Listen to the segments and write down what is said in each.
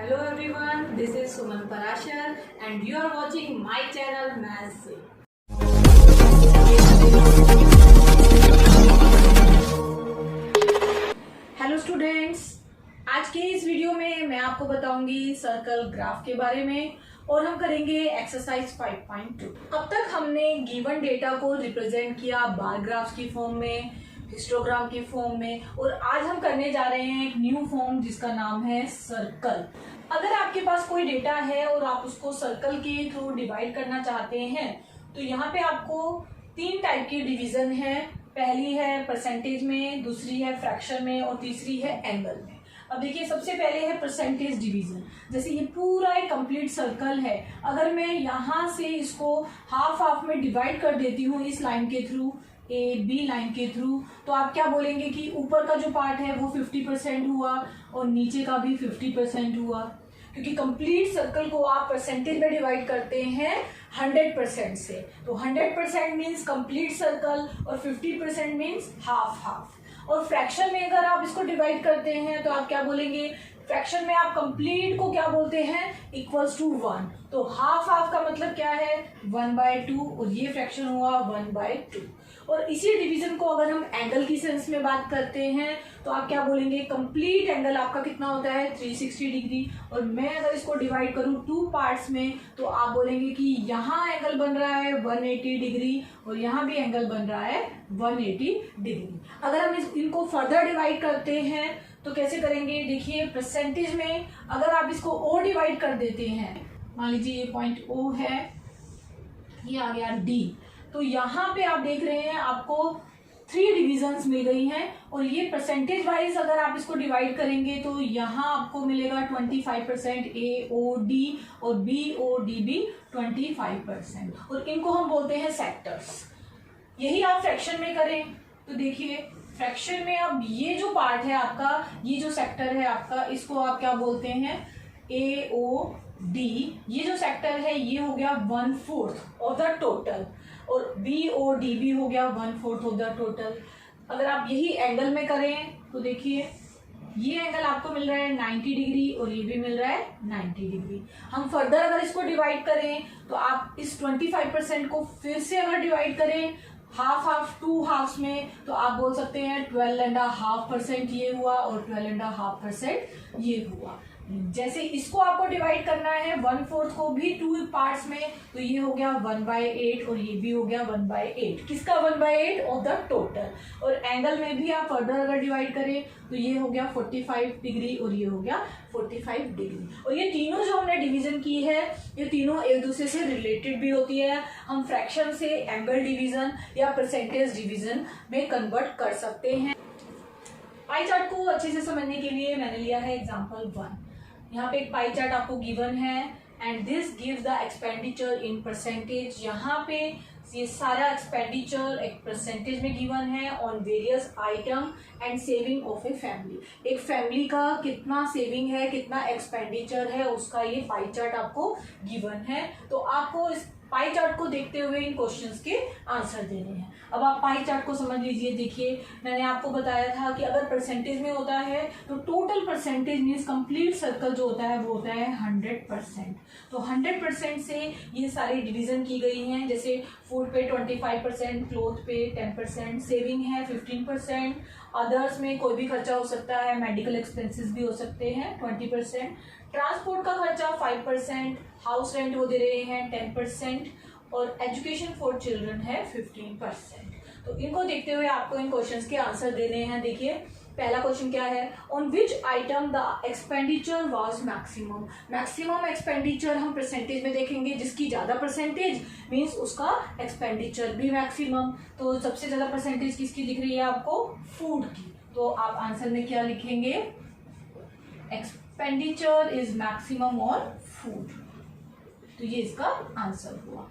Hello everyone, this is Suman Parashar and you are watching my channel Maths से। Hello students, आज के इस video में मैं आपको बताऊंगी सर्कल ग्राफ के बारे में और हम करेंगे एक्सरसाइज 5.2। अब तक हमने गिवन डेटा को रिप्रेजेंट किया बार ग्राफ की फॉर्म में, हिस्टोग्राम की फॉर्म में, और आज हम करने जा रहे हैं एक न्यू फॉर्म जिसका नाम है सर्कल। अगर आपके पास कोई डेटा है और आप उसको सर्कल के थ्रू डिवाइड करना चाहते हैं तो यहाँ पे आपको तीन टाइप की डिवीजन है। पहली है परसेंटेज में, दूसरी है फ्रैक्शन में और तीसरी है एंगल में। अब देखिए, सबसे पहले है परसेंटेज डिवीजन। जैसे ये पूरा एक कंप्लीट सर्कल है, अगर मैं यहाँ से इसको हाफ हाफ में डिवाइड कर देती हूँ इस लाइन के थ्रू, ए बी लाइन के थ्रू, तो आप क्या बोलेंगे कि ऊपर का जो पार्ट है वो 50% हुआ और नीचे का भी 50% हुआ, क्योंकि कंप्लीट सर्कल को आप परसेंटेज में डिवाइड करते हैं 100% से। तो 100% मीन्स कंप्लीट सर्कल और 50% मीन्स हाफ हाफ। और फ्रैक्शन में अगर आप इसको डिवाइड करते हैं तो आप क्या बोलेंगे, फ्रैक्शन में आप कंप्लीट को क्या बोलते हैं, इक्वल्स टू 1। तो हाफ हाफ का मतलब क्या है, 1/2, और ये फ्रैक्शन हुआ 1/2। और इसी डिवीजन को अगर हम एंगल की सेंस में बात करते हैं तो आप क्या बोलेंगे, कंप्लीट एंगल आपका कितना होता है 360 डिग्री। और मैं अगर इसको डिवाइड करूं टू पार्ट्स में तो आप बोलेंगे कि यहाँ एंगल बन रहा है 180 डिग्री और यहाँ भी एंगल बन रहा है 180 डिग्री। अगर हम इनको फर्दर डिवाइड करते हैं तो कैसे करेंगे, देखिए परसेंटेज में अगर आप इसको ओ डिवाइड कर देते हैं, मान लीजिए ये पॉइंट ओ है, ये आ गया डी, तो यहाँ पे आप देख रहे हैं आपको 3 डिविजन्स मिल गई हैं। और ये परसेंटेज वाइज अगर आप इसको डिवाइड करेंगे तो यहाँ आपको मिलेगा 25% ए ओ डी और बी ओ डी भी 25%, और इनको हम बोलते हैं सेक्टर्स। यही आप फ्रैक्शन में करें तो देखिए, फ्रैक्शन में अब ये जो पार्ट है आपका, ये जो सेक्टर है आपका, इसको आप क्या बोलते हैं, ए ओ डी। ये जो सेक्टर है ये हो गया 1/4 ऑफ द टोटल, और बी ओ डी भी हो गया 1/4 ऑफ द टोटल। अगर आप यही एंगल में करें तो देखिए, ये एंगल आपको मिल रहा है 90 डिग्री और ये भी मिल रहा है 90 डिग्री। हम फर्दर अगर इसको डिवाइड करें तो आप इस 25% को फिर से अगर डिवाइड करें हाफ हाफ, 2 हाफ्स में, तो आप बोल सकते हैं 12.5% ये हुआ और 12.5% ये हुआ। जैसे इसको आपको डिवाइड करना है 1/4 को भी 2 पार्ट्स में, तो ये हो गया 1/8 और ये भी हो गया 1/8। किसका 1/8 ऑफ द टोटल। और एंगल में भी आप फर्दर अगर डिवाइड करें तो ये हो गया 45 डिग्री और ये हो गया 45 डिग्री। और ये तीनों जो हमने डिवीजन की है ये तीनों एक दूसरे से रिलेटेड भी होती है। हम फ्रैक्शन से एंगल डिवीजन या परसेंटेज डिवीजन में कन्वर्ट कर सकते हैं। पाई चार्ट को अच्छे से समझने के लिए मैंने लिया है एग्जाम्पल 1। यहाँ पे एक पाई चार्ट आपको गिवन है and this gives the expenditure in percentage. यहाँ पे ये सारा एक्सपेंडिचर एक परसेंटेज में गिवन है on various item and saving of a family. एक फैमिली का कितना सेविंग है, कितना एक्सपेंडिचर है, उसका ये पाई चार्ट आपको गिवन है। तो आपको इस पाई चार्ट को देखते हुए इन क्वेश्चंस के आंसर देने हैं। अब आप पाई चार्ट को समझ लीजिए। देखिए, मैंने आपको बताया था कि अगर परसेंटेज में होता है तो total percentage means complete circle जो होता है वो होता है 100%। तो 100% से ये सारी डिवीजन की गई हैं। जैसे फूड पे 25%, क्लोथ पे 10%, सेविंग है 15%, अदर्स में कोई भी खर्चा हो सकता है, मेडिकल एक्सपेंसेस भी हो सकते हैं 20%, ट्रांसपोर्ट का खर्चा 5%, हाउस रेंट वो दे रहे हैं 10%, और एजुकेशन फॉर चिल्ड्रन है 15%। तो इनको देखते हुए आपको इन क्वेश्चंस के आंसर देने हैं। देखिए, पहला क्वेश्चन क्या है, on which item the expenditure was maximum. Maximum expenditure हम परसेंटेज में देखेंगे, जिसकी ज्यादा परसेंटेज मीन्स उसका एक्सपेंडिचर भी मैक्सिमम। तो सबसे ज्यादा परसेंटेज किसकी दिख रही है आपको, फूड की। तो आप आंसर में क्या लिखेंगे, expenditure is maximum on food. तो ये इसका आंसर हुआ।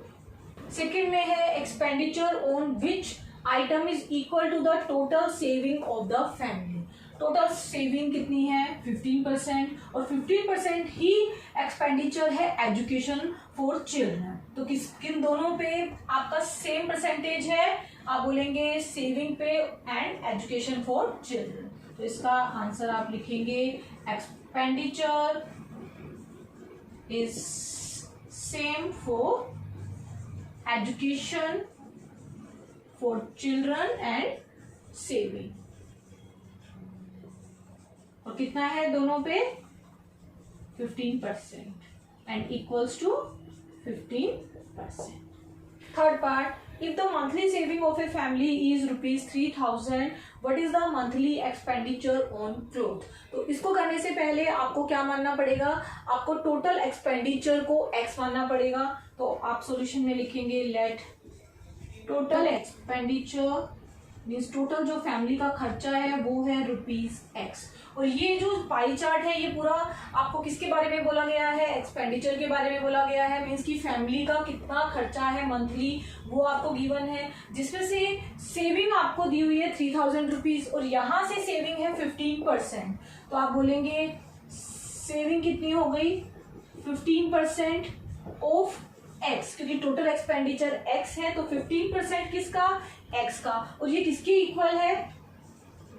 सेकेंड में है expenditure on which item is equal to the total saving of the family. Total saving कितनी है 15%, और 15% ही एक्सपेंडिचर है एजुकेशन फॉर चिल्ड्रन। तो किन दोनों पे आपका सेम परसेंटेज है, आप बोलेंगे सेविंग पे एंड एजुकेशन फॉर चिल्ड्रन। तो इसका आंसर आप लिखेंगे expenditure is same for education, for children and saving. और कितना है दोनों पे 15% and equals to 15%. Third part, if the monthly saving of a family is rupees 3000, what is the monthly expenditure on clothes? तो इसको करने से पहले आपको क्या मानना पड़ेगा, आपको टोटल एक्सपेंडिचर को x मानना पड़ेगा. तो आप सॉल्यूशन में लिखेंगे let total expenditure means total जो फैमिली का खर्चा है वो है ₹x. और ये जो पाई चार्ट है ये पूरा आपको किसके बारे में बोला गया है, एक्सपेंडिचर के बारे में बोला गया है. मीन्स की फैमिली का कितना खर्चा है मंथली वो आपको गिवन है, जिसमें से सेविंग आपको दी हुई है ₹3000 और यहाँ से सेविंग है 15%. तो आप बोलेंगे सेविंग कितनी हो गई 15% ऑफ x, क्योंकि टोटल एक्सपेंडिचर x है तो 15% किसका, x का. और ये किसके इक्वल है,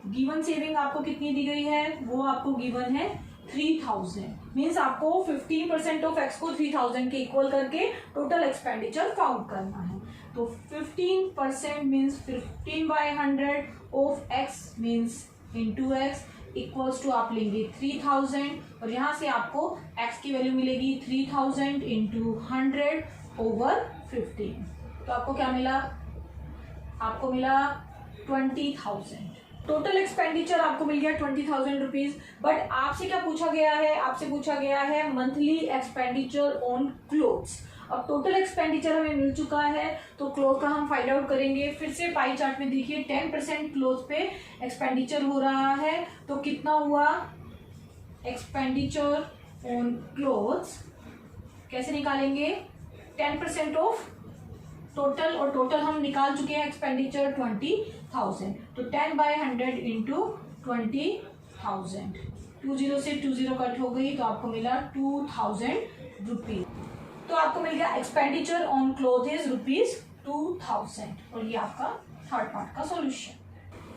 गिवन सेविंग आपको कितनी दी गई है, वो आपको गिवन है 3000. मीन्स आपको 15% ऑफ x को 3000 के इक्वल करके टोटल एक्सपेंडिचर काउंट करना है. तो 15% means 15/100 of x means into x equals to आप लेंगे 3000 और यहाँ से आपको x की वैल्यू मिलेगी 3000 इंटू 100/15. तो आपको क्या मिला, आपको मिला 20,000. टोटल एक्सपेंडिचर आपको मिल गया 20,000 रुपीज. बट आपसे क्या पूछा गया है, आपसे पूछा गया है मंथली एक्सपेंडिचर ऑन क्लोथ्स. अब टोटल एक्सपेंडिचर हमें मिल चुका है तो क्लोथ का हम फाइंड आउट करेंगे. फिर से पाई चार्ट में देखिए 10% क्लोथ पे एक्सपेंडिचर हो रहा है तो कितना हुआ एक्सपेंडिचर ऑन क्लोथ्स. कैसे निकालेंगे 10% ऑफ टोटल, और टोटल हम निकाल चुके हैं एक्सपेंडिचर 20,000. तो 10/100 इंटू 20,000. 20 से 20 कट हो गई तो आपको मिला 2,000 रुपीज. तो आपको मिल गया एक्सपेंडिचर ऑन क्लोथ इज ₹2,000. और ये आपका थर्ड पार्ट का सॉल्यूशन.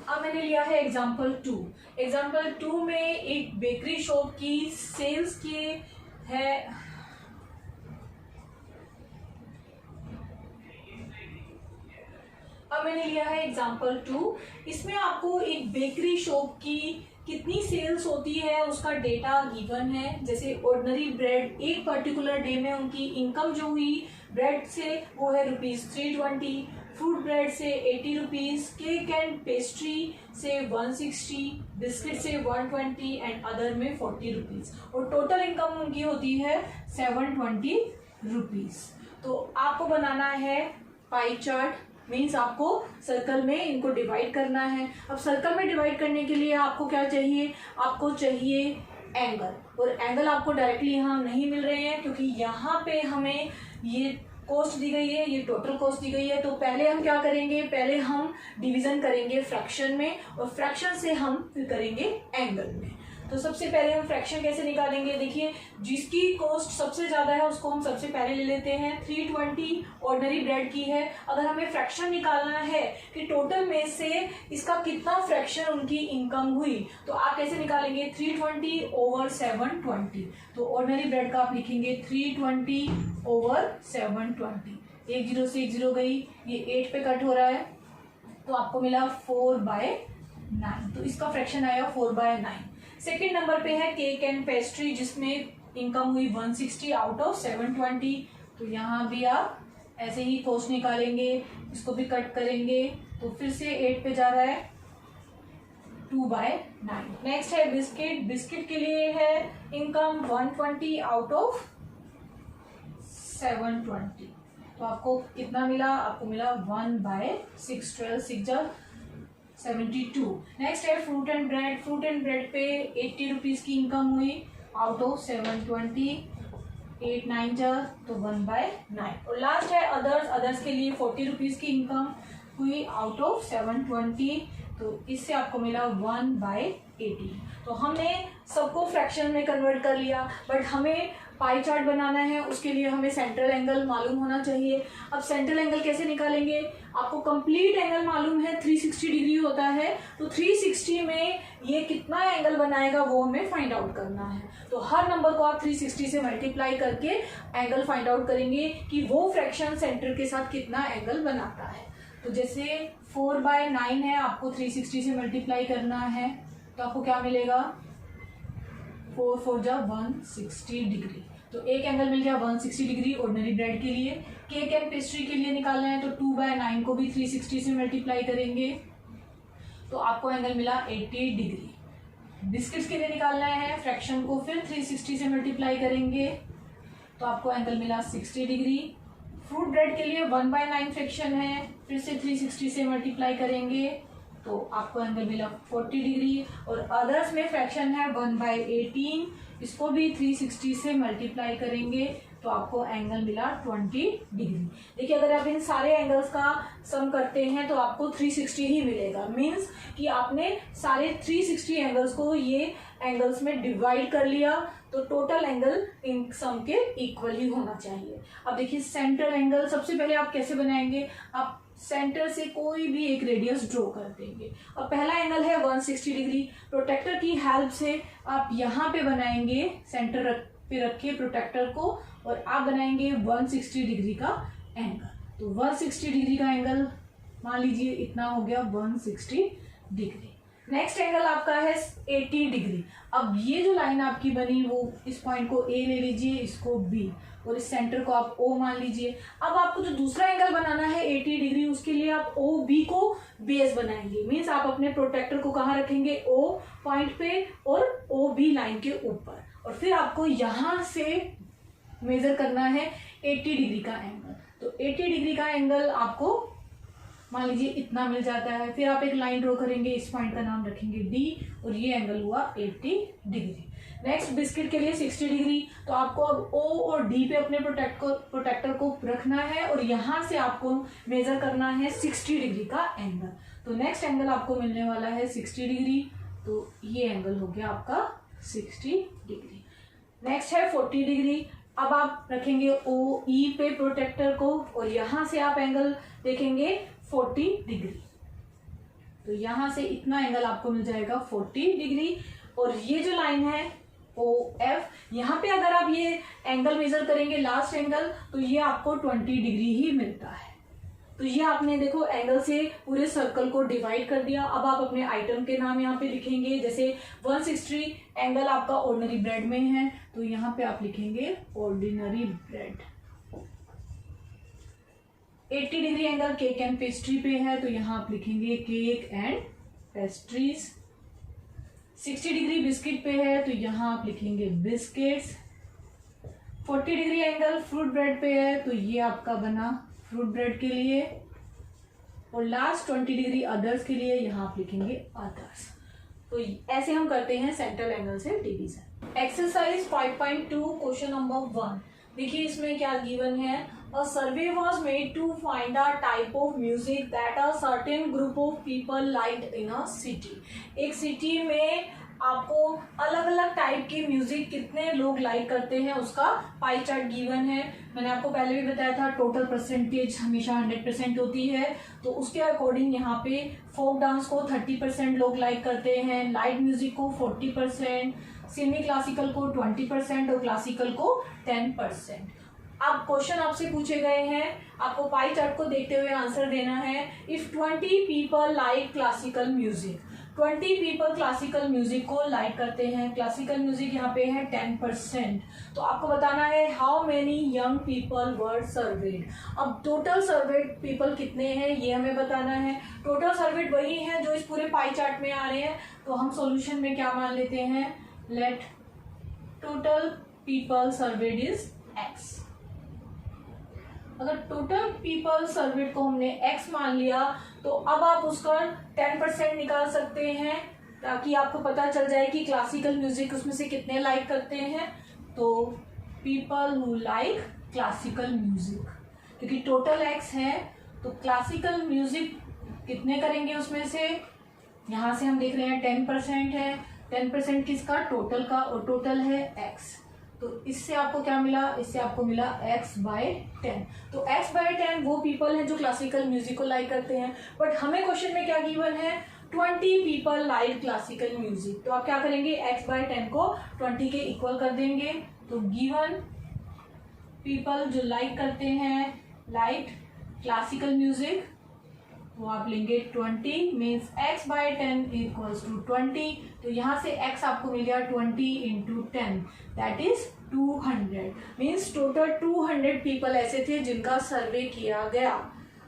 अब मैंने लिया है एग्जाम्पल 2. एग्जाम्पल 2 में एक बेकरी शॉप की सेल्स की है, अब मैंने लिया है एग्जाम्पल 2. इसमें आपको एक बेकरी शॉप की कितनी सेल्स होती है उसका डेटा गिवन है. जैसे ऑर्डिनरी ब्रेड एक पर्टिकुलर डे में उनकी इनकम जो हुई ब्रेड से वो है ₹320, फ्रूट ब्रेड से ₹80, केक एंड पेस्ट्री से 160, बिस्किट से 120 एंड अदर में ₹40. और टोटल इनकम उनकी होती है ₹720. तो आपको बनाना है पाई चार्ट. मीन्स आपको सर्कल में इनको डिवाइड करना है. अब सर्कल में डिवाइड करने के लिए आपको क्या चाहिए, आपको चाहिए एंगल. और एंगल आपको डायरेक्टली यहाँ नहीं मिल रहे हैं क्योंकि यहाँ पे हमें ये कॉस्ट दी गई है, ये टोटल कॉस्ट दी गई है. तो पहले हम क्या करेंगे, पहले हम डिवीजन करेंगे फ्रैक्शन में और फ्रैक्शन से हम फिर करेंगे एंगल में. तो सबसे पहले हम फ्रैक्शन कैसे निकालेंगे, देखिए जिसकी कॉस्ट सबसे ज्यादा है उसको हम सबसे पहले ले लेते हैं. 320 ऑर्डिनरी ब्रेड की है. अगर हमें फ्रैक्शन निकालना है कि टोटल में से इसका कितना फ्रैक्शन उनकी इनकम हुई, तो आप कैसे निकालेंगे 320/720. तो ऑर्डिनरी ब्रेड का आप लिखेंगे 320/720. 10 से 1 0 गई, ये 8 पे कट हो रहा है तो आपको मिला 4/9. तो इसका फ्रैक्शन आया 4/9. सेकेंड नंबर पे है केक एंड पेस्ट्री जिसमें इनकम हुई 160 आउट ऑफ 720. तो यहाँ भी आप ऐसे ही कॉस्ट निकालेंगे, इसको भी कट करेंगे तो फिर से 8 पे जा रहा है 2/9. नेक्स्ट है बिस्किट. बिस्किट के लिए है इनकम 120 आउट ऑफ 720. तो आपको कितना मिला, आपको मिला 1/6. 12 6 72. नेक्स्ट है fruit and bread. Fruit and bread पे 80 रुपीज की इनकम हुई आउट ऑफ 720. 8 9 तो 1/9. और लास्ट है अदर्स. अदर्स के लिए 40 रुपीज की इनकम हुई आउट ऑफ 720. तो इससे आपको मिला 1/80. तो हमने सबको फ्रैक्शन में कन्वर्ट कर लिया, बट हमें पाई चार्ट बनाना है, उसके लिए हमें सेंट्रल एंगल मालूम होना चाहिए। अब सेंट्रल एंगल कैसे निकालेंगे? आपको कंप्लीट एंगल मालूम है 360 डिग्री होता है, तो 360 में ये कितना एंगल बनाएगा वो हमें फाइंड आउट करना है। तो हर नंबर को आप 360 से मल्टीप्लाई करके एंगल फाइंड आउट करेंगे कि वो फ्रैक्शन सेंटर के साथ कितना एंगल बनाता है। तो जैसे 4/9 है, आपको 360 से मल्टीप्लाई करना है, तो आपको क्या मिलेगा? 4 4 जा 160 डिग्री। तो एक एंगल मिल गया 160 डिग्री ऑर्डिनरी ब्रेड के लिए। केक एंड पेस्ट्री के लिए निकालना है तो 2/9 को भी 360 से मल्टीप्लाई करेंगे, तो आपको एंगल मिला 80 डिग्री। बिस्किट्स के लिए निकालना है फ्रैक्शन को, फिर 360 से मल्टीप्लाई करेंगे, तो आपको एंगल मिला 60 डिग्री। फ्रूट ब्रेड के लिए 1/9 फ्रैक्शन है, फिर से 360 से मल्टीप्लाई करेंगे, तो आपको एंगल मिला 40 डिग्री। और अदर्स में फ्रैक्शन है 1/18, इसको भी 360 से मल्टीप्लाई करेंगे, तो आपको एंगल मिला 20 डिग्री। देखिए अगर आप इन सारे एंगल्स का सम करते हैं तो आपको 360 ही मिलेगा। मीन्स कि आपने सारे 360 एंगल्स को ये एंगल्स में डिवाइड कर लिया, तो टोटल एंगल इन सम के इक्वल ही होना चाहिए। अब देखिए सेंट्रल एंगल सबसे पहले आप कैसे बनाएंगे? आप सेंटर से कोई भी एक रेडियस ड्रॉ कर देंगे। अब पहला एंगल है 160 डिग्री। प्रोटेक्टर की हेल्प से आप यहाँ पे बनाएंगे, सेंटर पे रखिए प्रोटेक्टर को, और आप बनाएंगे 160 डिग्री का एंगल। तो 160 डिग्री का एंगल मान लीजिए इतना हो गया 160 डिग्री। नेक्स्ट एंगल आपका है 80 डिग्री। अब ये जो लाइन आपकी बनी वो इस पॉइंट को ए ले लीजिए, इसको बी, और इस सेंटर को आप ओ मान लीजिए। अब आपको जो दूसरा एंगल बनाना है 80 डिग्री, उसके लिए आप ओ बी को बेस बनाएंगे। मीन्स आप अपने प्रोटेक्टर को कहाँ रखेंगे? ओ पॉइंट पे और ओ बी लाइन के ऊपर, और फिर आपको यहाँ से मेजर करना है 80 डिग्री का एंगल। तो 80 डिग्री का एंगल आपको मान लीजिए इतना मिल जाता है। फिर आप एक लाइन ड्रॉ करेंगे, इस पॉइंट का नाम रखेंगे डी, और ये एंगल हुआ 80 डिग्री। नेक्स्ट बिस्किट के लिए 60 डिग्री। तो आपको अब ओ और डी पे अपने प्रोटेक्टर को रखना है, और यहाँ से आपको मेजर करना है 60 डिग्री का एंगल। तो नेक्स्ट एंगल आपको मिलने वाला है 60 डिग्री। तो ये एंगल हो गया आपका 60 डिग्री। नेक्स्ट है 40 डिग्री। अब आप रखेंगे ओ ई पे प्रोटेक्टर को, और यहाँ से आप एंगल देखेंगे 40 डिग्री। तो यहाँ से इतना एंगल आपको मिल जाएगा 40 डिग्री। और ये जो लाइन है ओ एफ, यहाँ पे अगर आप ये एंगल मेजर करेंगे लास्ट एंगल, तो ये आपको 20 डिग्री ही मिलता है। तो ये आपने देखो एंगल से पूरे सर्कल को डिवाइड कर दिया। अब आप अपने आइटम के नाम यहाँ पे लिखेंगे। जैसे 160 एंगल आपका ऑर्डिनरी ब्रेड में है, तो यहाँ पे आप लिखेंगे ordinary bread. 80 degree angle cake and pastry पे है, तो यहाँ आप लिखेंगे cake and pastries. 60 degree biscuit पे है, तो यहाँ आप लिखेंगे biscuits. 40 degree angle fruit bread पे है, तो ये आपका बना फ्रूट ब्रेड के लिए। और लास्ट 20 डिग्री अदर्स के लिए यहाँ आप लिखेंगे अदर्स। तो ऐसे हम करते हैं सेंट्रल एंगल से डिवीजन। Exercise 5.2 question number 1। देखिए इसमें क्या गिवन है। A survey was made to find a type of music that a certain group of people liked in a city. एक सिटी में आपको अलग अलग टाइप के म्यूजिक कितने लोग लाइक करते हैं उसका पाई चार्ट गिवन है। मैंने आपको पहले भी बताया था टोटल परसेंटेज हमेशा 100% होती है, तो उसके अकॉर्डिंग यहाँ पे फोक डांस को 30% लोग लाइक करते हैं, लाइट म्यूजिक को 40%, सेमी क्लासिकल को 20% और क्लासिकल को 10%। अब क्वेश्चन आपसे पूछे गए हैं, आपको पाई चार्ट को देखते हुए आंसर देना है। If 20 people like classical music, 20 people classical music को लाइक करते हैं। क्लासिकल म्यूजिक यहाँ पे है 10%। तो आपको बताना है how many young people were served. अब टोटल सर्वेड पीपल कितने हैं ये हमें बताना है। टोटल सर्वेड वही है जो इस पूरे पाई चार्ट में आ रहे हैं, तो हम सॉल्यूशन में क्या मान लेते हैं, let total people served is x. अगर टोटल पीपल सर्वेड को हमने x मान लिया, तो अब आप उसका 10% निकाल सकते हैं ताकि आपको पता चल जाए कि क्लासिकल म्यूजिक उसमें से कितने लाइक करते हैं। तो people who like classical music, क्योंकि टोटल x है तो क्लासिकल म्यूजिक कितने करेंगे उसमें से, यहाँ से हम देख रहे हैं 10% है, 10% किसका, टोटल का, और टोटल है x। तो इससे आपको क्या मिला, इससे आपको मिला x/10। तो x/10 वो पीपल हैं जो क्लासिकल म्यूजिक को लाइक करते हैं, बट हमें क्वेश्चन में क्या गिवन है, 20 पीपल लाइक क्लासिकल म्यूजिक। तो आप क्या करेंगे, x/10 को 20 के इक्वल कर देंगे। तो गिवन पीपल जो लाइक करते हैं, लाइक क्लासिकल म्यूजिक, वो आप लेंगे 20, मीन्स x/10 इक्वल्स टू 20। तो यहाँ से x आपको मिल गया 20 into 10, that is 200। Means total 200 people ऐसे थे जिनका सर्वे किया गया।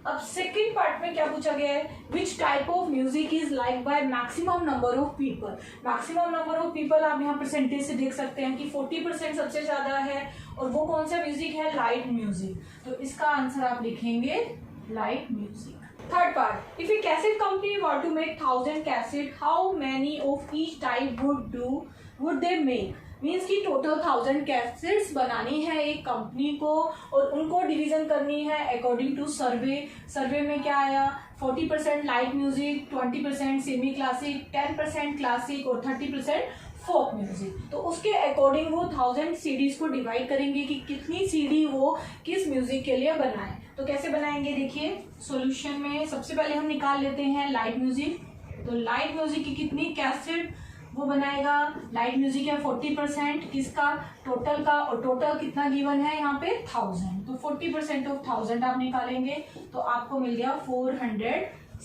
अब सेकेंड पार्ट में क्या पूछा गया है, which type of music is like by maximum number of people. Maximum number of people आप यहाँ परसेंटेज से देख सकते हैं कि 40% सबसे ज्यादा है, और वो कौन सा म्यूजिक है, लाइट म्यूजिक। तो इसका आंसर आप लिखेंगे light music. Third part, if a cassette company were to make 1000 cassette, how many of each type would they make? Means की टोटल 1000 कैसेट्स बनानी है एक कंपनी को, और उनको डिवीजन करनी है अकॉर्डिंग टू सर्वे। सर्वे में क्या आया, 40% light music, 20% semi classic, 10% classic और 30% फोक म्यूजिक। तो उसके अकॉर्डिंग वो 1000 सीडीज को डिवाइड करेंगे कि कितनी सीडी वो किस म्यूजिक के लिए बनाए। तो कैसे बनाएंगे, देखिए सॉल्यूशन में सबसे पहले हम निकाल लेते हैं लाइट म्यूजिक। तो लाइट म्यूजिक की कितनी कैसेट वो बनाएगा, लाइट म्यूजिक है 40% किसका, टोटल का, और टोटल कितना गिवन है यहाँ पे 1000। तो 40% ऑफ 1000 आप निकालेंगे, तो आपको मिल गया 400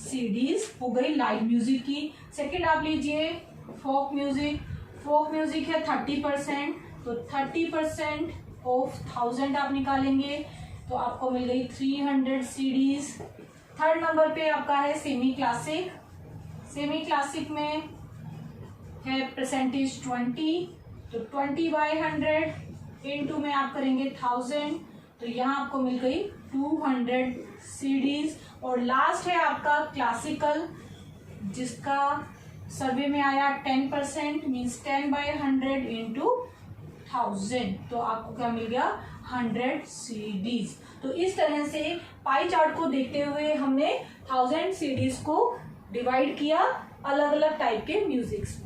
सीडीज हो गई लाइट म्यूजिक की। सेकंड आप लीजिए फोक म्यूजिक। फोक म्यूजिक है 30%, तो 30% ऑफ 1000 आप निकालेंगे, तो आपको मिल गई 300 सीडीज। थर्ड नंबर पे आपका है सेमी क्लासिक। सेमी क्लासिक में है परसेंटेज 20, तो 20/100 इंटू में आप करेंगे 1000, तो यहाँ आपको मिल गई 200 सीडीज। और लास्ट है आपका क्लासिकल, जिसका सर्वे में आया 10%, मीन्स 10/100 इंटू 1000, तो आपको क्या मिल गया 100 सीडीज। तो इस तरह से पाई चार्ट को देखते हुए हमने 1000 सीडीज को डिवाइड किया अलग अलग टाइप के म्यूजिक्स में।